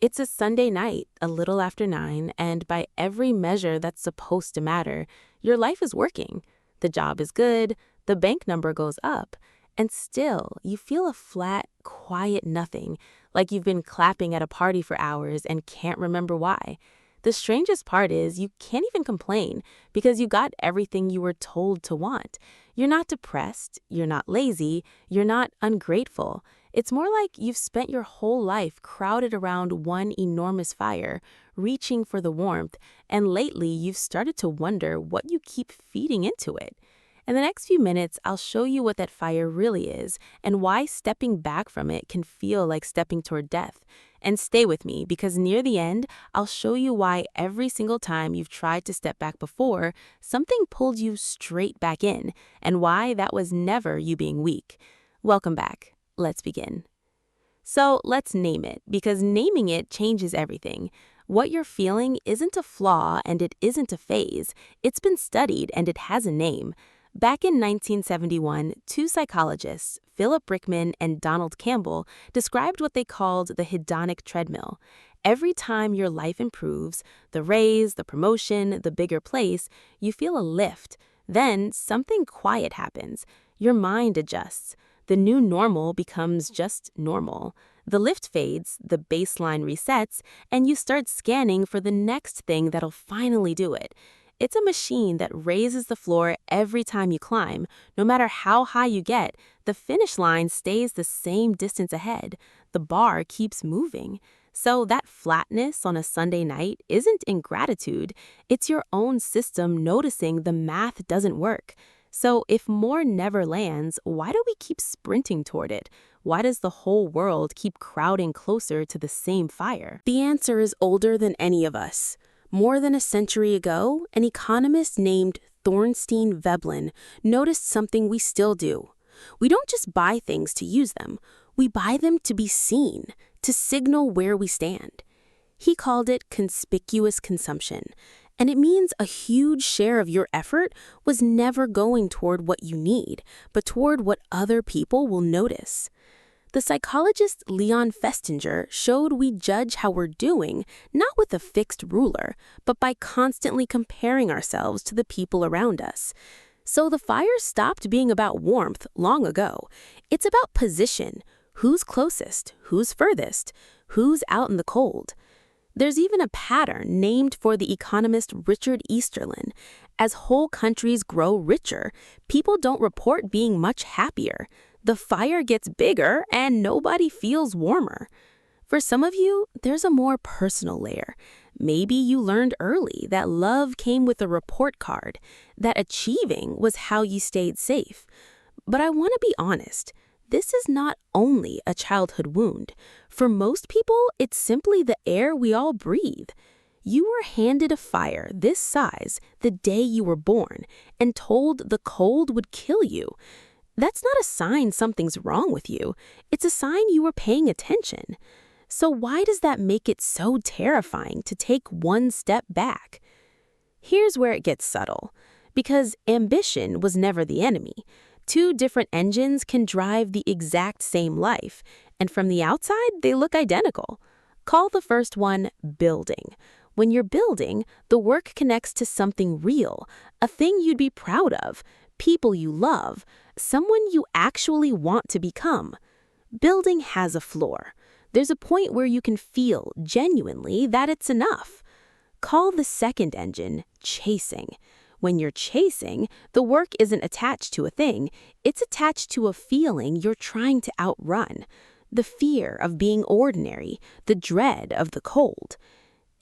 It's a Sunday night, a little after 9, and by every measure that's supposed to matter, your life is working. The job is good, the bank number goes up, and still you feel a flat, quiet nothing, like you've been clapping at a party for hours and can't remember why. The strangest part is you can't even complain because you got everything you were told to want. You're not depressed, you're not lazy, you're not ungrateful. It's more like you've spent your whole life crowded around one enormous fire, reaching for the warmth, and lately you've started to wonder what you keep feeding into it. In the next few minutes, I'll show you what that fire really is and why stepping back from it can feel like stepping toward death. And stay with me because near the end, I'll show you why every single time you've tried to step back before, something pulled you straight back in, and why that was never you being weak. Welcome back. Let's begin. So let's name it, because naming it changes everything. What you're feeling isn't a flaw and it isn't a phase. It's been studied and it has a name. Back in 1971, two psychologists, Philip Brickman and Donald Campbell, described what they called the hedonic treadmill. Every time your life improves, the raise, the promotion, the bigger place, you feel a lift. Then something quiet happens. Your mind adjusts. The new normal becomes just normal. The lift fades, the baseline resets, and you start scanning for the next thing that'll finally do it. It's a machine that raises the floor every time you climb. No matter how high you get, the finish line stays the same distance ahead. The bar keeps moving. So that flatness on a Sunday night isn't ingratitude. It's your own system noticing the math doesn't work. So if more never lands, why do we keep sprinting toward it? Why does the whole world keep crowding closer to the same fire? The answer is older than any of us. More than a century ago, an economist named Thorstein Veblen noticed something we still do. We don't just buy things to use them. We buy them to be seen, to signal where we stand. He called it conspicuous consumption, and it means a huge share of your effort was never going toward what you need, but toward what other people will notice. The psychologist Leon Festinger showed we judge how we're doing not with a fixed ruler, but by constantly comparing ourselves to the people around us. So the fire stopped being about warmth long ago. It's about position. Who's closest? Who's furthest? Who's out in the cold? There's even a pattern named for the economist Richard Easterlin. As whole countries grow richer, people don't report being much happier. The fire gets bigger and nobody feels warmer. For some of you, there's a more personal layer. Maybe you learned early that love came with a report card, that achieving was how you stayed safe. But I want to be honest, this is not only a childhood wound. For most people, it's simply the air we all breathe. You were handed a fire this size the day you were born and told the cold would kill you. That's not a sign something's wrong with you. It's a sign you were paying attention. So why does that make it so terrifying to take one step back? Here's where it gets subtle. Because ambition was never the enemy. Two different engines can drive the exact same life, and from the outside, they look identical. Call the first one building. When you're building, the work connects to something real, a thing you'd be proud of, people you love, someone you actually want to become. Building has a floor. There's a point where you can feel genuinely that it's enough. Call the second engine chasing. When you're chasing, the work isn't attached to a thing, it's attached to a feeling you're trying to outrun. The fear of being ordinary, the dread of the cold.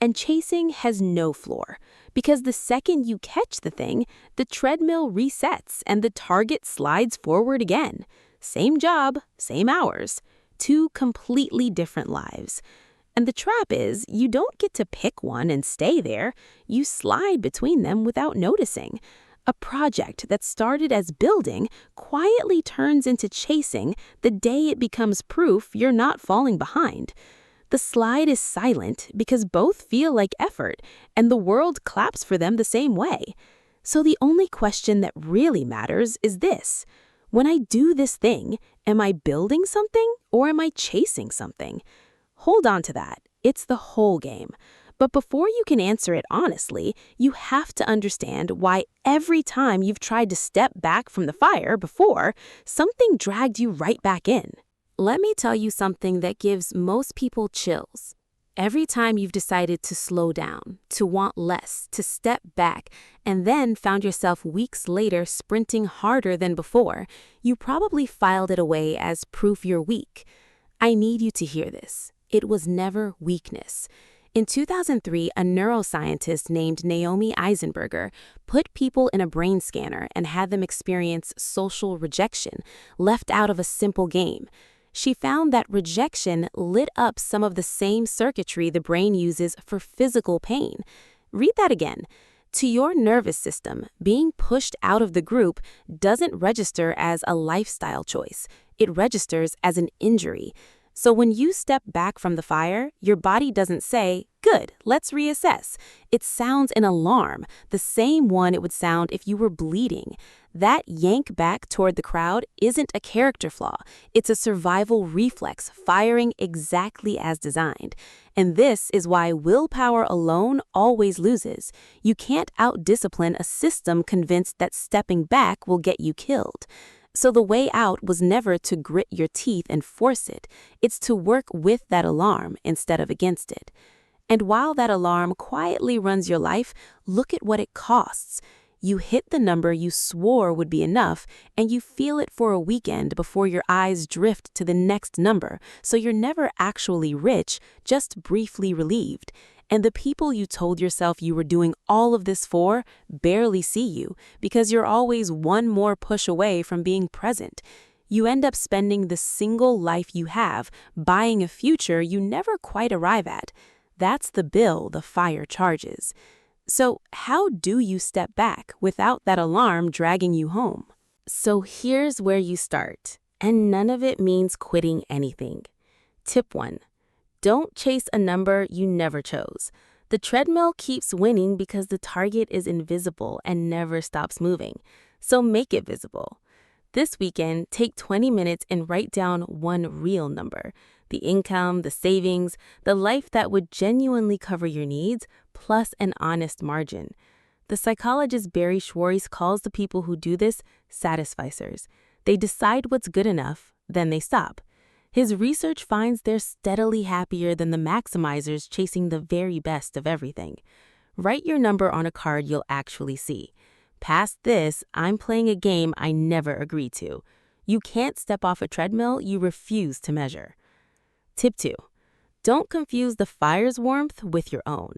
And chasing has no floor, because the second you catch the thing, the treadmill resets and the target slides forward again. Same job, same hours, two completely different lives. And the trap is, you don't get to pick one and stay there. You slide between them without noticing. A project that started as building quietly turns into chasing the day it becomes proof you're not falling behind. The slide is silent because both feel like effort, and the world claps for them the same way. So the only question that really matters is this. When I do this thing, am I building something or am I chasing something? Hold on to that. It's the whole game. But before you can answer it honestly, you have to understand why every time you've tried to step back from the fire before, something dragged you right back in. Let me tell you something that gives most people chills. Every time you've decided to slow down, to want less, to step back, and then found yourself weeks later sprinting harder than before, you probably filed it away as proof you're weak. I need you to hear this. It was never weakness. In 2003, a neuroscientist named Naomi Eisenberger put people in a brain scanner and had them experience social rejection, left out of a simple game. She found that rejection lit up some of the same circuitry the brain uses for physical pain. Read that again. To your nervous system, being pushed out of the group doesn't register as a lifestyle choice. It registers as an injury. So when you step back from the fire, your body doesn't say, "Good, let's reassess." It sounds an alarm, the same one it would sound if you were bleeding. That yank back toward the crowd isn't a character flaw. It's a survival reflex firing exactly as designed. And this is why willpower alone always loses. You can't out-discipline a system convinced that stepping back will get you killed. So the way out was never to grit your teeth and force it. It's to work with that alarm instead of against it. And while that alarm quietly runs your life, look at what it costs. You hit the number you swore would be enough, and you feel it for a weekend before your eyes drift to the next number, so you're never actually rich, just briefly relieved. And the people you told yourself you were doing all of this for barely see you, because you're always one more push away from being present. You end up spending the single life you have, buying a future you never quite arrive at. That's the bill the fire charges. So how do you step back without that alarm dragging you home? So here's where you start, and none of it means quitting anything. Tip 1. Don't chase a number you never chose. The treadmill keeps winning because the target is invisible and never stops moving. So make it visible. This weekend, take 20 minutes and write down one real number. The income, the savings, the life that would genuinely cover your needs, plus an honest margin. The psychologist Schwartz calls the people who do this satisficers. They decide what's good enough, then they stop. His research finds they're steadily happier than the maximizers chasing the very best of everything. Write your number on a card you'll actually see. Past this, I'm playing a game I never agreed to. You can't step off a treadmill you refuse to measure. Tip 2. Don't confuse the fire's warmth with your own.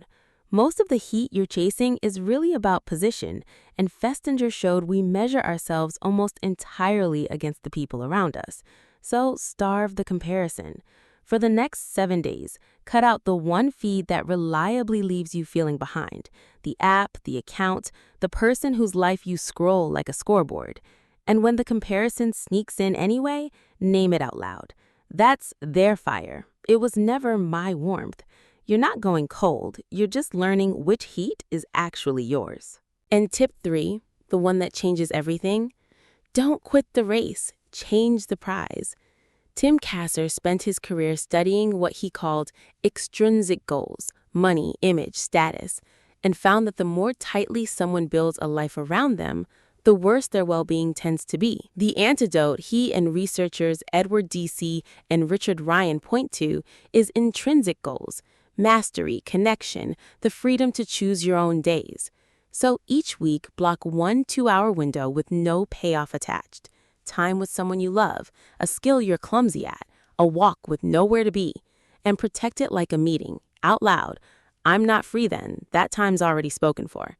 Most of the heat you're chasing is really about position, and Festinger showed we measure ourselves almost entirely against the people around us. So starve the comparison. For the next 7 days, cut out the one feed that reliably leaves you feeling behind. The app, the account, the person whose life you scroll like a scoreboard. And when the comparison sneaks in anyway, name it out loud. That's their fire. It was never my warmth. You're not going cold. You're just learning which heat is actually yours. And tip 3, the one that changes everything, don't quit the race. Change the prize. Tim Kasser spent his career studying what he called extrinsic goals, money, image, status, and found that the more tightly someone builds a life around them, the worse their well-being tends to be. The antidote he and researchers Deci and Richard Ryan point to is intrinsic goals, mastery, connection, the freedom to choose your own days. So each week, block 1 2-hour window with no payoff attached. Time with someone you love, a skill you're clumsy at, a walk with nowhere to be, and protect it like a meeting, out loud. I'm not free then, that time's already spoken for.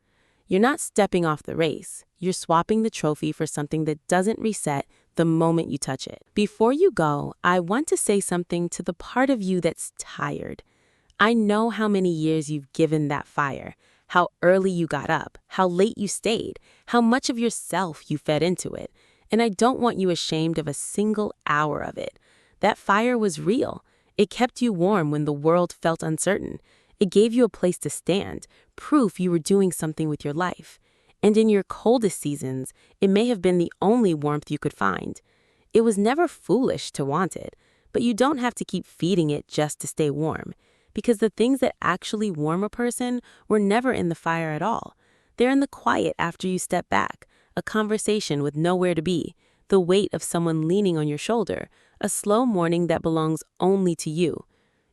You're not stepping off the race, you're swapping the trophy for something that doesn't reset the moment you touch it. Before you go, I want to say something to the part of you that's tired. I know how many years you've given that fire, how early you got up, how late you stayed, how much of yourself you fed into it. And I don't want you ashamed of a single hour of it. That fire was real. It kept you warm when the world felt uncertain. It gave you a place to stand, proof you were doing something with your life. And in your coldest seasons, it may have been the only warmth you could find. It was never foolish to want it, But you don't have to keep feeding it just to stay warm, because the things that actually warm a person were never in the fire at all. They're in the quiet after you step back, a conversation with nowhere to be, the weight of someone leaning on your shoulder, a slow morning that belongs only to you.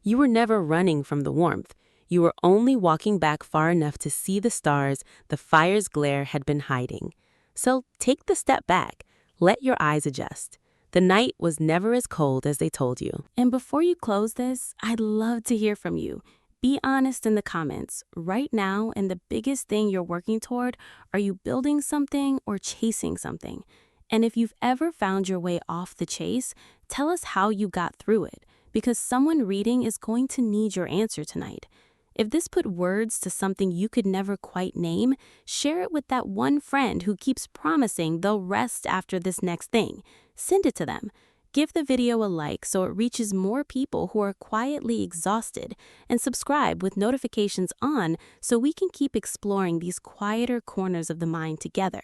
You were never running from the warmth. You were only walking back far enough to see the stars the fire's glare had been hiding. So take the step back. Let your eyes adjust. The night was never as cold as they told you. And before you close this, I'd love to hear from you. Be honest in the comments. Right now, and the biggest thing you're working toward, are you building something or chasing something? And if you've ever found your way off the chase, tell us how you got through it, because someone reading is going to need your answer tonight. If this put words to something you could never quite name, share it with that one friend who keeps promising they'll rest after this next thing. Send it to them. Give the video a like so it reaches more people who are quietly exhausted, and subscribe with notifications on so we can keep exploring these quieter corners of the mind together.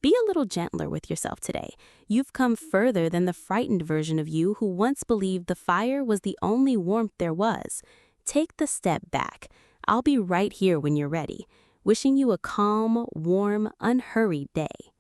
Be a little gentler with yourself today. You've come further than the frightened version of you who once believed the fire was the only warmth there was. Take the step back. I'll be right here when you're ready. Wishing you a calm, warm, unhurried day.